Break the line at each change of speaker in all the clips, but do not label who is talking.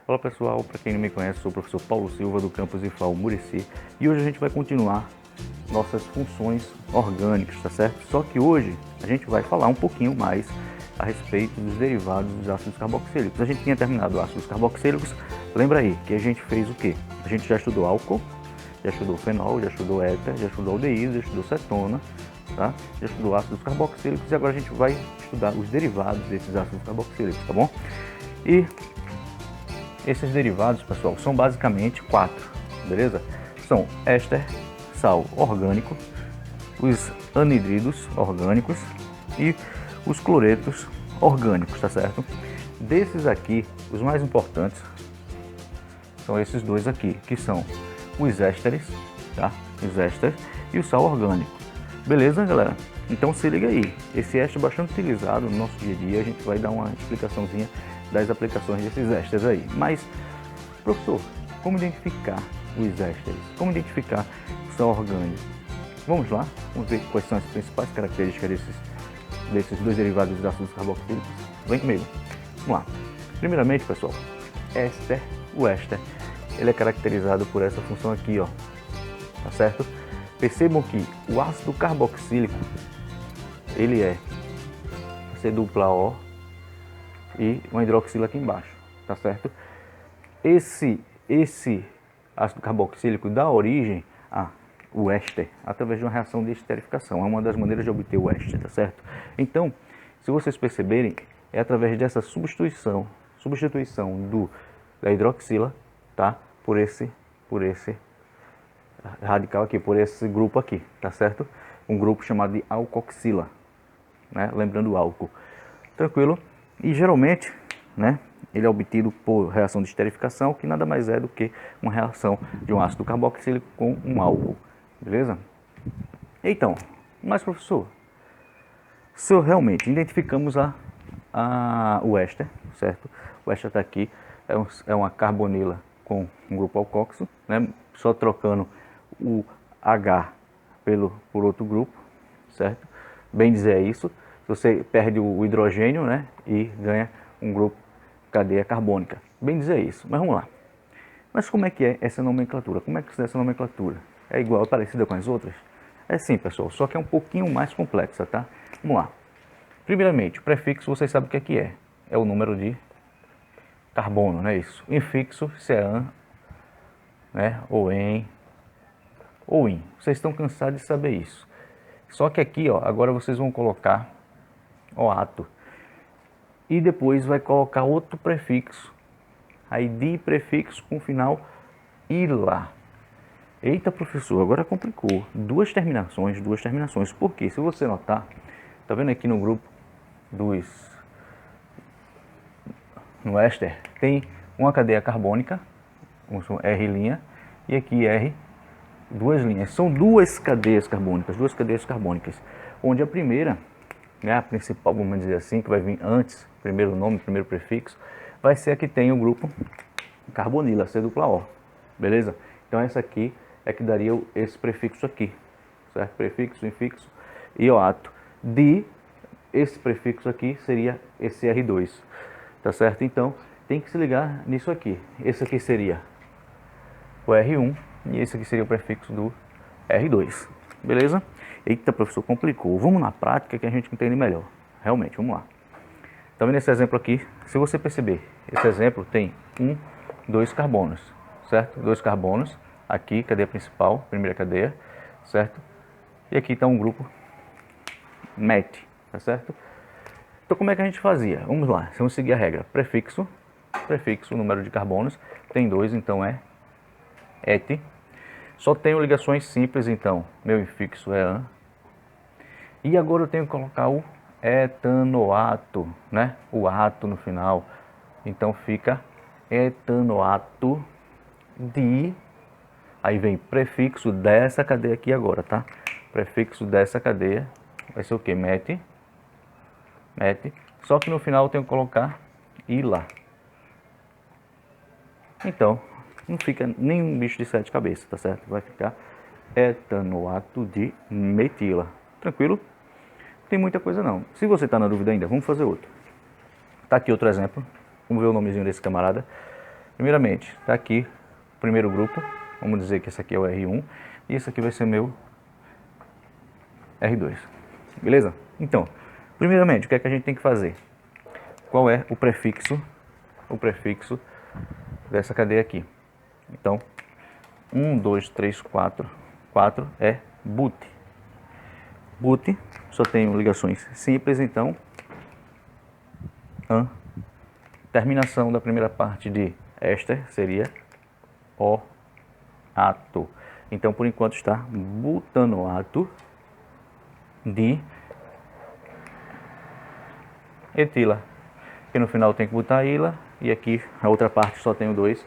Fala pessoal, para quem não me conhece, sou o professor Paulo Silva do campus IFAL Murici e hoje a gente vai continuar nossas funções orgânicas, tá certo? Só que hoje a gente vai falar um pouquinho mais a respeito dos derivados dos ácidos carboxílicos. A gente tinha terminado ácidos carboxílicos, lembra aí que a gente fez o quê? A gente já estudou álcool, já estudou fenol, já estudou éter, já estudou aldeído, já estudou cetona, tá? Já estudou ácidos carboxílicos e agora a gente vai estudar os derivados desses ácidos carboxílicos, tá bom? E esses derivados, pessoal, são basicamente 4, beleza? São éster, sal orgânico, os anidridos orgânicos e os cloretos orgânicos, tá certo? Desses aqui, os mais importantes são esses dois aqui, que são os ésteres, tá? Os ésteres e o sal orgânico. Beleza, galera? Então se liga aí, esse éster é bastante utilizado no nosso dia a dia, a gente vai dar uma explicaçãozinha das aplicações desses ésteres aí. Mas, professor, como identificar os ésteres? Como identificar o sal orgânico? Vamos lá, vamos ver quais são as principais características desses dois derivados dos ácidos carboxílicos. Vem comigo. Vamos lá. Primeiramente, pessoal, o éster, ele é caracterizado por essa função aqui, ó. Tá certo? Percebam que o ácido carboxílico, ele é C+O e uma hidroxila aqui embaixo, tá certo? Esse ácido carboxílico dá origem ao éster através de uma reação de esterificação. É uma das maneiras de obter o éster, tá certo? Então, se vocês perceberem, é através dessa substituição da hidroxila, tá? Por esse radical aqui, por esse grupo aqui, tá certo? Um grupo chamado de alcoxila, né? Lembrando o álcool. Tranquilo? E geralmente, né, ele é obtido por reação de esterificação, que nada mais é do que uma reação de um ácido carboxílico com um álcool. Beleza? Então, mas professor, se realmente identificamos o éster, certo? O éster está aqui, é uma carbonila com um grupo alcóxilo, né? Só trocando o H por outro grupo, certo? Bem dizer é isso. Você perde o hidrogênio, né, e ganha um grupo cadeia carbônica. Bem dizer isso, mas vamos lá. Mas como é que é essa nomenclatura? Como é que é essa nomenclatura? É igual, é parecida com as outras? É sim, pessoal, só que é um pouquinho mais complexa, tá? Vamos lá. Primeiramente, o prefixo, vocês sabem o que é. É o número de carbono, não é isso? O infixo, se é an, né, ou em, ou in. Vocês estão cansados de saber isso. Só que aqui, ó, agora vocês vão colocar o ato. E depois vai colocar outro prefixo. Aí de prefixo com final ila. Eita, professor, agora complicou. Duas terminações. Por quê? Se você notar, tá vendo aqui no grupo no éster, tem uma cadeia carbônica, R', e aqui R, duas linhas. São duas cadeias carbônicas, onde a primeira, né, a principal, vamos dizer assim, que vai vir antes, primeiro nome, primeiro prefixo, vai ser a que tem o grupo carbonila, C+O, beleza? Então essa aqui é que daria esse prefixo aqui, certo? Prefixo, infixo e o ato. Esse prefixo aqui seria esse R2, tá certo? Então tem que se ligar nisso aqui. Esse aqui seria o R1 e esse aqui seria o prefixo do R2, beleza? Eita, professor, complicou. Vamos na prática que a gente entende melhor. Realmente, vamos lá. Tá vendo esse exemplo aqui? Se você perceber, esse exemplo tem 2 carbonos, certo? 2 carbonos. Aqui, cadeia principal, primeira cadeia, certo? E aqui está um grupo MET, tá certo? Então, como é que a gente fazia? Vamos lá, vamos seguir a regra. Prefixo, número de carbonos, tem 2, então é et. Só tenho ligações simples, então, meu infixo é an. E agora eu tenho que colocar o etanoato, né? O ato no final. Então fica etanoato de... Aí vem prefixo dessa cadeia aqui agora, tá? Prefixo dessa cadeia vai ser o que? Met. Só que no final eu tenho que colocar ila. Então, não fica nenhum bicho de 7 cabeças, tá certo? Vai ficar etanoato de metila. Tranquilo? Não tem muita coisa não. Se você está na dúvida ainda, vamos fazer outro. Tá aqui outro exemplo. Vamos ver o nomezinho desse camarada. Primeiramente, está aqui o primeiro grupo, vamos dizer que esse aqui é o R1 e esse aqui vai ser meu R2, beleza? Então, primeiramente, o que é que a gente tem que fazer? Qual é o prefixo dessa cadeia aqui? Então, 1, 2, 3, 4, 4 é boot. Boot, só tenho ligações simples, então, terminação da primeira parte de éster seria o ato. Então, por enquanto está butanoato de etila. Aqui no final tem que botar ila e aqui a outra parte só tenho 2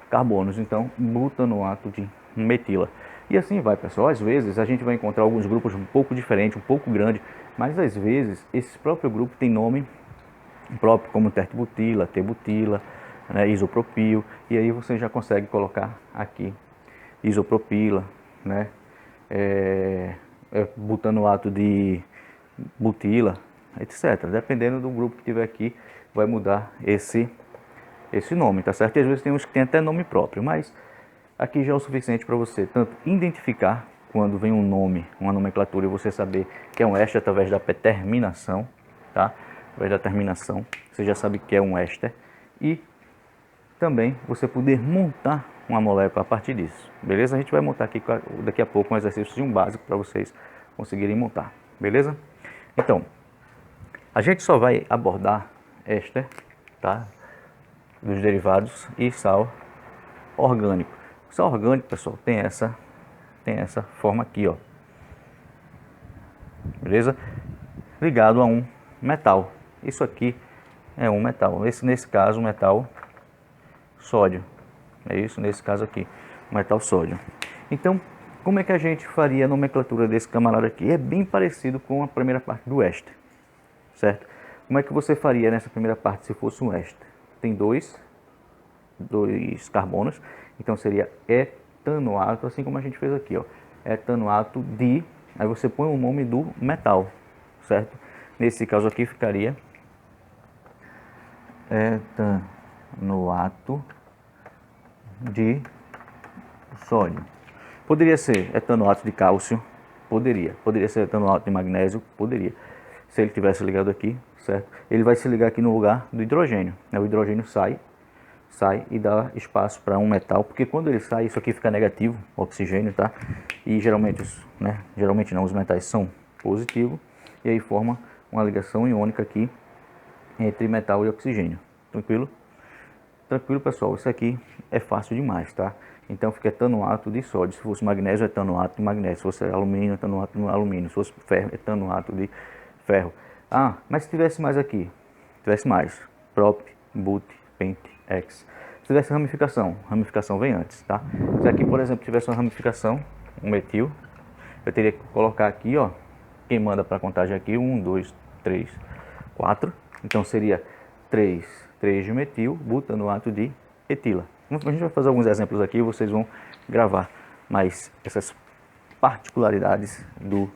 carbonos. Então, butanoato de metila. E assim vai, pessoal. Às vezes a gente vai encontrar alguns grupos um pouco diferentes, um pouco grande, mas às vezes esse próprio grupo tem nome próprio, como tertibutila, tebutila, né, isopropil, e aí você já consegue colocar aqui isopropila, né, butanoato de butila, etc. Dependendo do grupo que tiver aqui, vai mudar esse nome, tá certo? E às vezes tem uns que tem até nome próprio, mas aqui já é o suficiente para você tanto identificar quando vem um nome, uma nomenclatura, e você saber que é um éster através da terminação, tá? Através da terminação, você já sabe que é um éster, e também você poder montar uma molécula a partir disso, beleza? A gente vai montar aqui daqui a pouco um exercício básico para vocês conseguirem montar, beleza? Então, a gente só vai abordar éster, tá? Dos derivados e sal orgânico. O sal orgânico, pessoal, tem essa forma aqui, ó, beleza? Ligado a um metal. Isso aqui é um metal. Nesse caso, metal sódio. É isso, nesse caso aqui, metal sódio. Então, como é que a gente faria a nomenclatura desse camarada aqui? É bem parecido com a primeira parte do éster, certo? Como é que você faria nessa primeira parte se fosse um éster? Tem dois carbonos, então seria etanoato, assim como a gente fez aqui, ó, etanoato de, aí você põe o nome do metal, certo? Nesse caso aqui ficaria etanoato de sódio. Poderia ser etanoato de cálcio, poderia ser etanoato de magnésio, poderia. Se ele tivesse ligado aqui, certo? Ele vai se ligar aqui no lugar do hidrogênio, né? O hidrogênio sai e dá espaço para um metal, porque quando ele sai, isso aqui fica negativo, oxigênio, tá? E geralmente, né? Geralmente não, os metais são positivos, e aí forma uma ligação iônica aqui entre metal e oxigênio. Tranquilo? Tranquilo, pessoal. Isso aqui é fácil demais, tá? Então fica etanoato de sódio. Se fosse magnésio, etanoato de magnésio. Se fosse alumínio, etanoato de alumínio. Se fosse ferro, etanoato de ferro. Ah, mas se tivesse mais aqui, tivesse mais, prop, but, pent, ex. Se tivesse ramificação vem antes, tá? Se aqui, por exemplo, tivesse uma ramificação, um metil, eu teria que colocar aqui, ó, quem manda para a contagem aqui, 1, 2, 3, 4. Então seria 3 de metil, butanoato de etila. A gente vai fazer alguns exemplos aqui e vocês vão gravar mais essas particularidades dos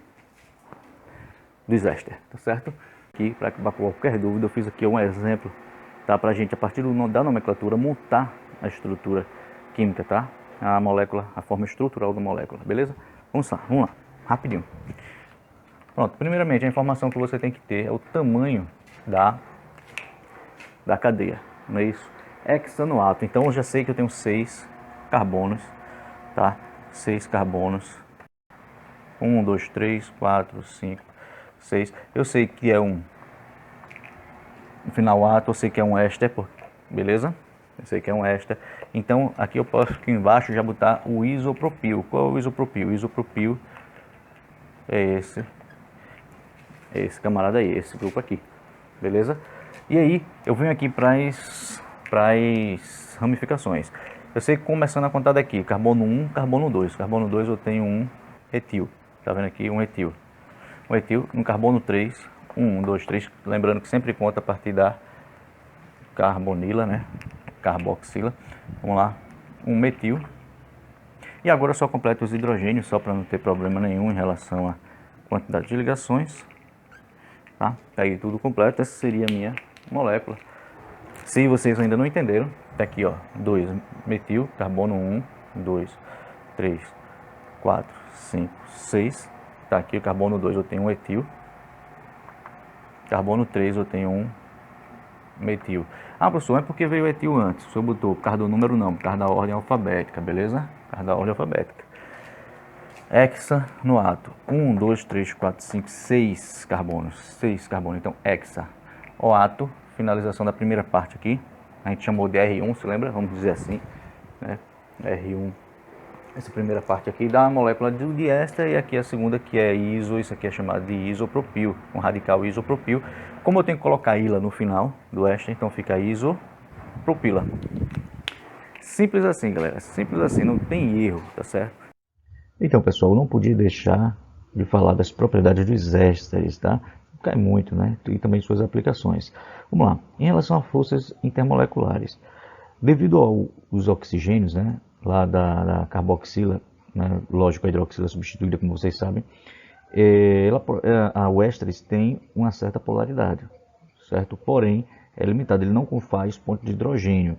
éster, tá certo? Aqui, para qualquer dúvida, eu fiz aqui um exemplo, tá? Para a gente, a partir da nomenclatura, montar a estrutura química, tá? A molécula, a forma estrutural da molécula, beleza? Vamos lá, rapidinho. Pronto, primeiramente, a informação que você tem que ter é o tamanho da cadeia, não é isso? Hexanoato, então eu já sei que eu tenho 6 carbonos, tá? 6 carbonos, 1, 2, 3, 4, 5, 6, eu sei que é um final ato, eu sei que é um éster, beleza? Eu sei que é um éster, então aqui eu posso aqui embaixo já botar o isopropil. Qual é o isopropil? O isopropil é esse camarada aí, esse grupo aqui, beleza? E aí eu venho aqui para as ramificações. Eu sei que começando a contar daqui, carbono 1, carbono 2. Carbono 2 eu tenho um etil, tá vendo aqui? Um etil. Um etil no carbono 3, 1, 2, 3, lembrando que sempre conta a partir da carbonila, né? Carboxila. Vamos lá, um metil. E agora eu só completo os hidrogênios, só para não ter problema nenhum em relação à quantidade de ligações. Tá? Aí tudo completo, essa seria a minha molécula. Se vocês ainda não entenderam, tá aqui, ó, 2 metil, carbono 1, 2, 3, 4, 5, 6. Tá aqui o carbono 2, eu tenho um etil. Carbono 3, eu tenho um metil. Ah, professor, é porque veio o etil antes. O senhor botou por causa do número, não, por causa da ordem alfabética, beleza? Por causa da ordem alfabética. Hexa no ato. 1, 2, 3, 4, 5, 6 carbonos. 6 carbonos. Então, hexa. O ato, finalização da primeira parte aqui. A gente chamou de R1, se lembra? Vamos dizer assim, né? R1. Essa primeira parte aqui dá a molécula de éster, e aqui a segunda que é iso, isso aqui é chamado de isopropil, um radical isopropil. Como eu tenho que colocar ila no final do éster, então fica isopropila. Simples assim, galera, simples assim, não tem erro, tá certo? Então, pessoal, eu não podia deixar de falar das propriedades dos ésteres, tá? Cai muito, né? E também suas aplicações. Vamos lá. Em relação a forças intermoleculares, devido aos oxigênios, né, lá da carboxila, né, lógico, a hidroxila substituída, como vocês sabem, o ésteres tem uma certa polaridade, certo? Porém, é limitado, ele não faz ponto de hidrogênio,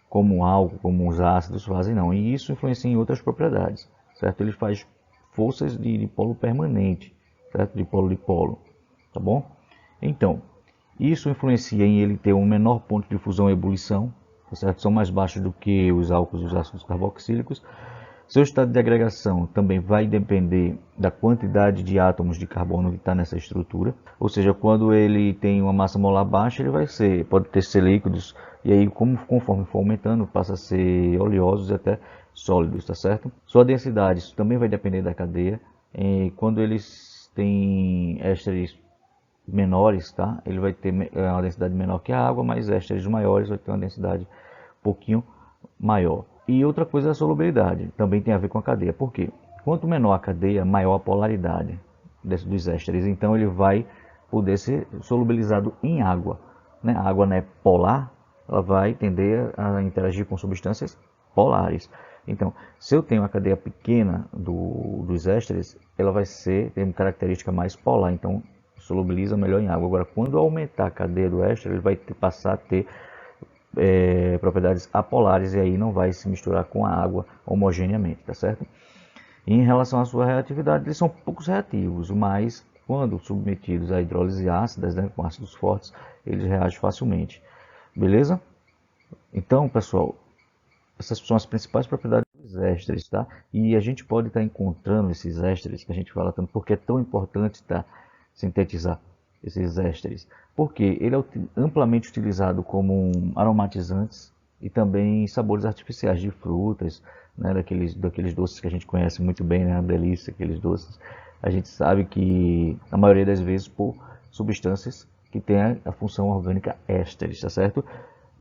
como o álcool, como os ácidos fazem, não. E isso influencia em outras propriedades, certo? Ele faz forças de dipolo permanente, certo? Dipolo-dipolo, tá bom? Então, isso influencia em ele ter um menor ponto de fusão e ebulição, certo? São mais baixos do que os álcools e os ácidos carboxílicos. Seu estado de agregação também vai depender da quantidade de átomos de carbono que está nessa estrutura. Ou seja, quando ele tem uma massa molar baixa, ele pode ser líquidos, e aí conforme for aumentando, passa a ser oleosos e até sólidos, tá certo? Sua densidade, isso também vai depender da cadeia. Quando eles têm ésteres menores, tá? Ele vai ter uma densidade menor que a água, mas ésteres maiores vai ter uma densidade um pouquinho maior. E outra coisa é a solubilidade, também tem a ver com a cadeia. Por quê? Quanto menor a cadeia, maior a polaridade dos ésteres. Então ele vai poder ser solubilizado em água, né? A água não é polar, ela vai tender a interagir com substâncias polares. Então, se eu tenho uma cadeia pequena dos ésteres, ela vai ter uma característica mais polar. Então, solubiliza melhor em água. Agora, quando aumentar a cadeia do éster, ele vai passar a ter propriedades apolares, e aí não vai se misturar com a água homogeneamente, tá certo? E em relação à sua reatividade, eles são poucos reativos, mas quando submetidos à hidrólise ácida, né, com ácidos fortes, eles reagem facilmente. Beleza? Então, pessoal, essas são as principais propriedades dos ésteres, tá? E a gente pode estar encontrando esses ésteres que a gente fala tanto, porque é tão importante sintetizar esses ésteres, porque ele é amplamente utilizado como aromatizantes e também sabores artificiais de frutas, né, daqueles doces que a gente conhece muito bem, né, a delícia, aqueles doces. A gente sabe que a maioria das vezes por substâncias que têm a função orgânica ésteres, tá certo?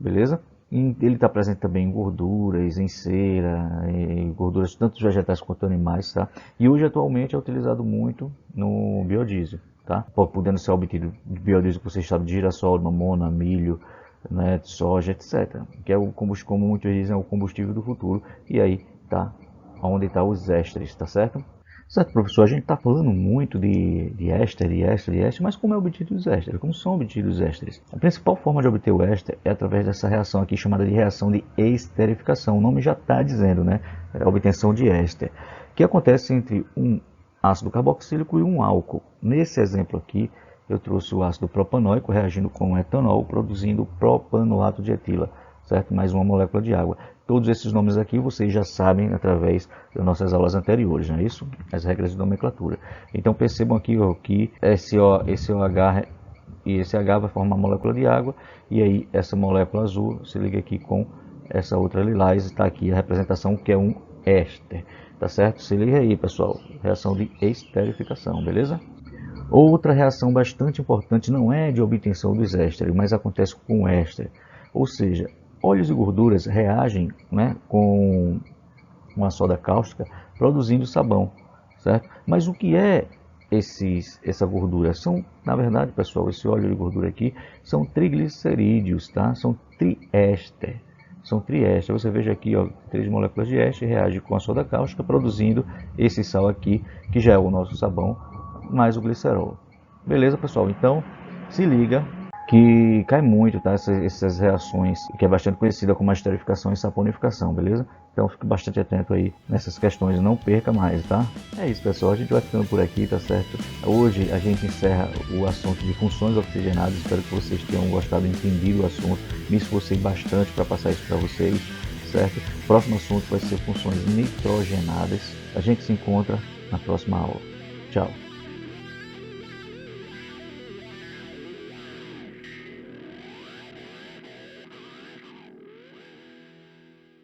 Beleza? E ele está presente também em gorduras, em cera, em gorduras tanto vegetais quanto animais, tá? E hoje atualmente é utilizado muito no biodiesel, tá? Podendo ser obtido de biodiesel que vocês sabem, de girassol, mamona, milho, né, soja, etc. Que é o combustível, como muitos dizem, é o combustível do futuro. E aí tá onde está os ésteres, tá certo? Certo, professor, a gente está falando muito de éster, mas como é obtido os ésteres? Como são obtidos os ésteres? A principal forma de obter o éster é através dessa reação aqui chamada de reação de esterificação. O nome já está dizendo, né? É a obtenção de éster, que acontece entre um ácido carboxílico e um álcool. Nesse exemplo aqui, eu trouxe o ácido propanóico reagindo com o etanol, produzindo propanoato de etila, certo? Mais uma molécula de água. Todos esses nomes aqui vocês já sabem através das nossas aulas anteriores, não é isso? As regras de nomenclatura. Então percebam aqui ó, que esse OH e esse H vai formar uma molécula de água, e aí essa molécula azul se liga aqui com essa outra lilás, está aqui a representação que é um éster, tá certo? Se liga aí, pessoal, reação de esterificação, beleza? Outra reação bastante importante não é de obtenção dos ésteres, mas acontece com o éster, ou seja, óleos e gorduras reagem, né, com uma soda cáustica, produzindo sabão, certo? Mas o que é essa gordura? São, na verdade, pessoal, esse óleo e gordura aqui são triglicerídeos, tá? São triéster. São triéster. Você veja aqui, ó, 3 moléculas de éster reagem com a soda cáustica, produzindo esse sal aqui, que já é o nosso sabão, mais o glicerol. Beleza, pessoal? Então, se liga que cai muito, tá? Essas reações, que é bastante conhecida como esterificação e saponificação, beleza? Então fique bastante atento aí nessas questões, não perca mais, tá? É isso, pessoal, a gente vai ficando por aqui, tá certo? Hoje a gente encerra o assunto de funções oxigenadas, espero que vocês tenham gostado e entendido o assunto, me esforcei bastante para passar isso para vocês, certo? O próximo assunto vai ser funções nitrogenadas, a gente se encontra na próxima aula. Tchau!